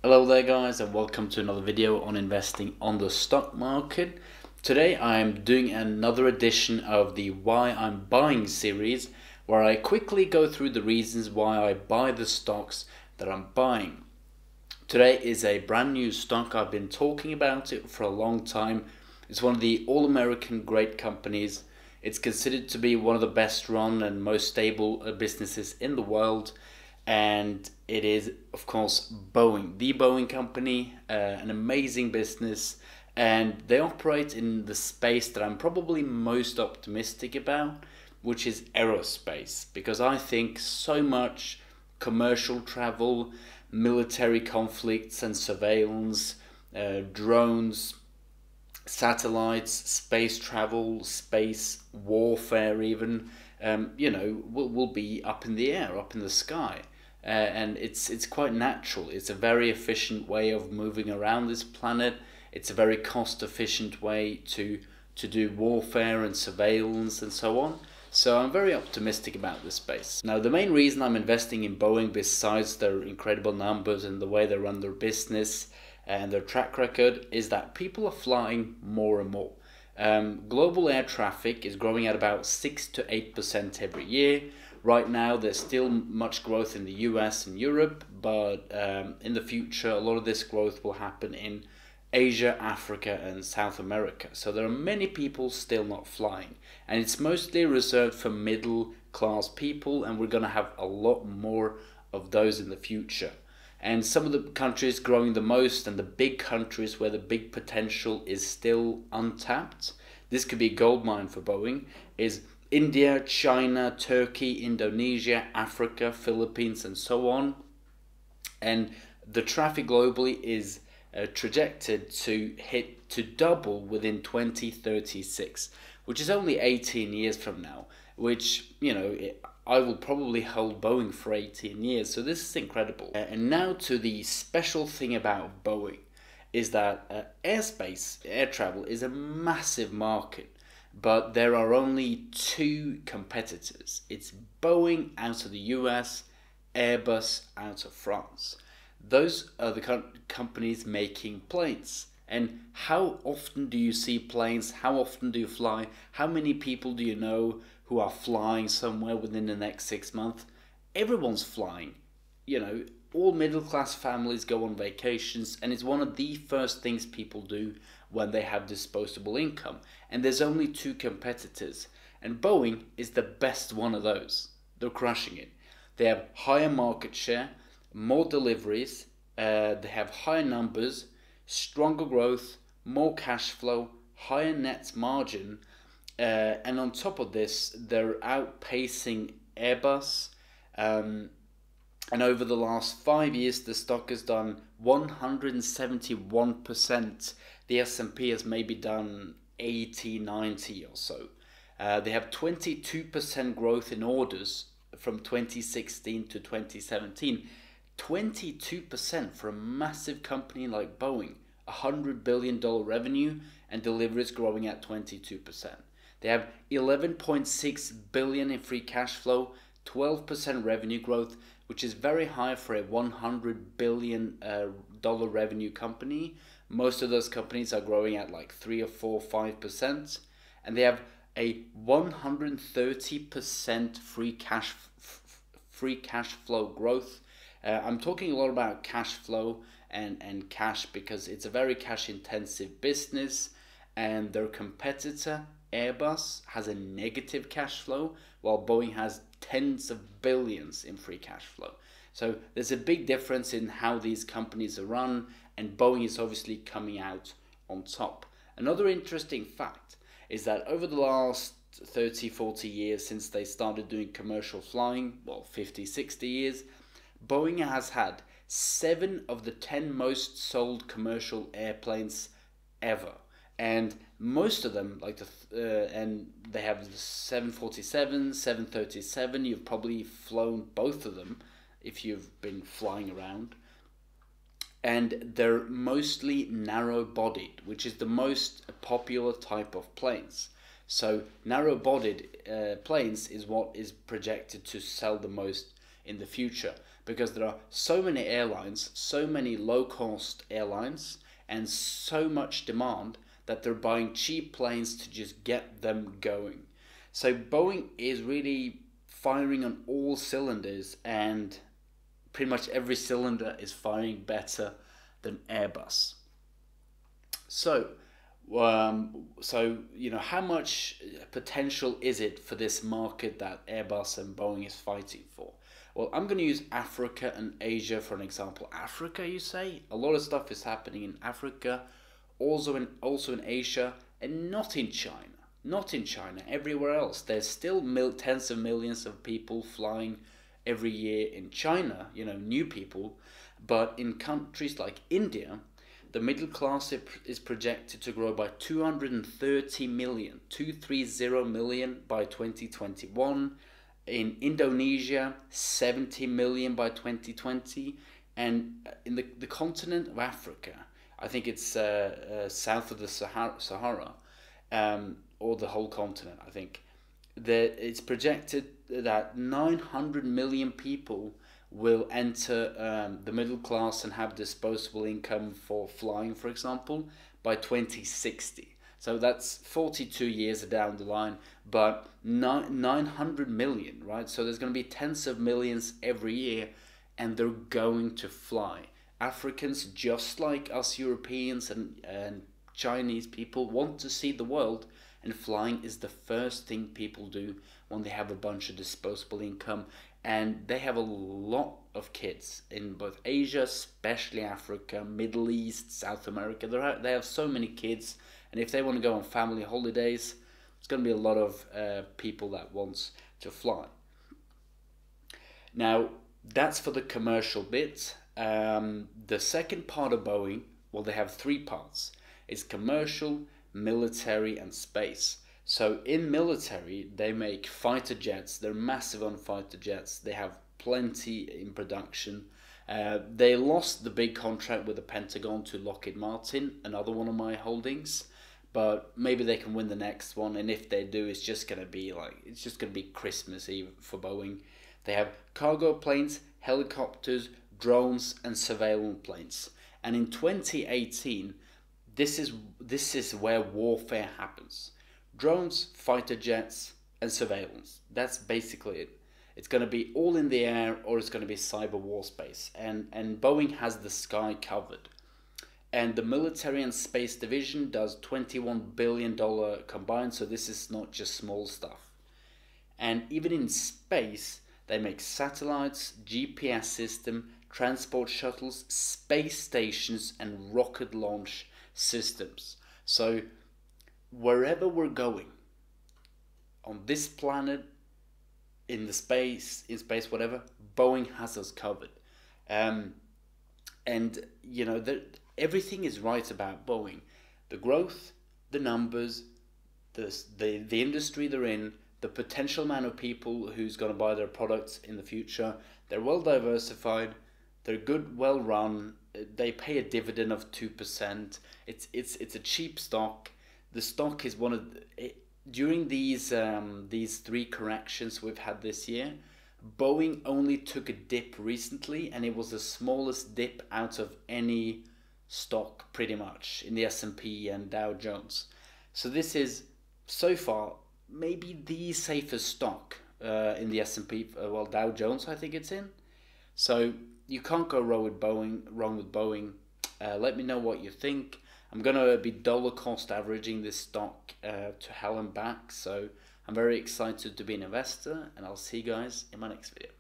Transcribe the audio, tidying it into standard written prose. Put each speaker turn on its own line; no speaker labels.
Hello there guys, and welcome to another video on investing on the stock market. Today I'm doing another edition of the Why I'm Buying series, where I quickly go through the reasons why I buy the stocks that I'm buying. Today is a brand new stock. I've been talking about it for a long time. It's one of the all-American great companies. It's considered to be one of the best run and most stable businesses in the world. And it is, of course, Boeing, the Boeing company, an amazing business. And they operate in the space that I'm probably most optimistic about, which is aerospace, because I think so much commercial travel, military conflicts and surveillance, drones, satellites, space travel, space warfare even, will be up in the air, up in the sky. And it's quite natural. It's a very efficient way of moving around this planet. It's a very cost efficient way to do warfare and surveillance and so on. So I'm very optimistic about this space. Now, the main reason I'm investing in Boeing, besides their incredible numbers and the way they run their business and their track record, is that people are flying more and more. Global air traffic is growing at about 6 to 8% every year. Right now, there's still much growth in the US and Europe, but in the future, a lot of this growth will happen in Asia, Africa, and South America. So there are many people still not flying, and it's mostly reserved for middle class people, and we're going to have a lot more of those in the future. And some of the countries growing the most, and the big countries where the big potential is still untapped, this could be a gold mine for Boeing, is India, China, Turkey, Indonesia, Africa, Philippines, and so on. And the traffic globally is trajected to double within 2036, which is only 18 years from now, which, I will probably hold Boeing for 18 years. So this is incredible. And now to the special thing about Boeing is that airspace, air travel, is a massive market, but there are only two competitors. It's Boeing out of the US, Airbus out of France. Those are the companies making planes. And how often do you see planes? How often do you fly? How many people do you know who are flying somewhere within the next 6 months? Everyone's flying. All middle class families go on vacations, and it's one of the first things people do when they have disposable income. And there's only two competitors, and Boeing is the best one of those. They're crushing it. They have higher market share, more deliveries, they have higher numbers, stronger growth, more cash flow, higher net margin, and on top of this, they're outpacing Airbus. And over the last 5 years, the stock has done 171%. The S&P has maybe done 80, 90 or so. They have 22% growth in orders from 2016 to 2017. 22% for a massive company like Boeing. $100 billion revenue and deliveries growing at 22%. They have 11.6 billion in free cash flow, 12% revenue growth, which is very high for a $100 billion revenue company. Most of those companies are growing at like 3 or 4, 5%, and they have a 130% free cash flow growth. I'm talking a lot about cash flow and cash because it's a very cash intensive business, and their competitor Airbus has a negative cash flow while Boeing has tens of billions in free cash flow. So there's a big difference in how these companies are run, and Boeing is obviously coming out on top. Another interesting fact is that over the last 30, 40 years since they started doing commercial flying, 50, 60 years, Boeing has had 7 of the 10 most sold commercial airplanes ever. And most of them, and they have the 747, 737, you've probably flown both of them if you've been flying around. And they're mostly narrow-bodied, which is the most popular type of planes. So narrow-bodied planes is what is projected to sell the most in the future. because there are so many airlines, so many low-cost airlines, and so much demand that they're buying cheap planes to just get them going. So Boeing is really firing on all cylinders, and pretty much every cylinder is firing better than Airbus. So, how much potential is it for this market that Airbus and Boeing is fighting for? Well, I'm going to use Africa and Asia for an example. Africa, you say? A lot of stuff is happening in Africa, also in Asia, and not in China. Not in China, everywhere else. There's still tens of millions of people flying every year in China, new people. But in countries like India, the middle class is projected to grow by 230 million by 2021. In Indonesia, 70 million by 2020. And in the continent of Africa, I think it's south of the Sahara, or the whole continent, I think, it's projected that 900 million people will enter the middle class and have disposable income for flying, for example, by 2060. So that's 42 years down the line, but 900 million, right? So there's going to be tens of millions every year, and they're going to fly. Africans, just like us Europeans and Chinese people, want to see the world, and flying is the first thing people do when they have a bunch of disposable income. And they have a lot of kids in both Asia, especially Africa, Middle East, South America. They have so many kids, and if they want to go on family holidays, it's going to be a lot of people that wants to fly. Now, that's for the commercial bit. The second part of Boeing, well, they have three parts. It's commercial, military, and space. So in military, they make fighter jets. They're massive on fighter jets. They have plenty in production. They lost the big contract with the Pentagon to Lockheed Martin, another one of my holdings. But maybe they can win the next one, and if they do, it's just gonna be Christmas Eve for Boeing. They have cargo planes, helicopters, drones, and surveillance planes. And in 2018, this is where warfare happens. Drones, fighter jets, and surveillance. That's basically it. It's going to be all in the air, or it's going to be cyber war space. And Boeing has the sky covered. And the military and space division does $21 billion combined, so this is not just small stuff. And even in space, they make satellites, GPS system, transport shuttles, space stations, and rocket launch systems. So wherever we're going on this planet, in space, whatever, Boeing has us covered. Everything is right about Boeing. The growth, the numbers, the industry they're in, the potential amount of people who's going to buy their products in the future. They're well diversified. They're good, well run. They pay a dividend of 2%. It's a cheap stock. The stock is during these three corrections we've had this year, Boeing only took a dip recently, and it was the smallest dip out of any stock pretty much in the S&P and Dow Jones. So this is so far maybe the safest stock in the S&P, Dow Jones I think it's in. So you can't go wrong with Boeing. Let me know what you think. I'm going to be dollar cost averaging this stock to hell and back. So I'm very excited to be an investor, and I'll see you guys in my next video.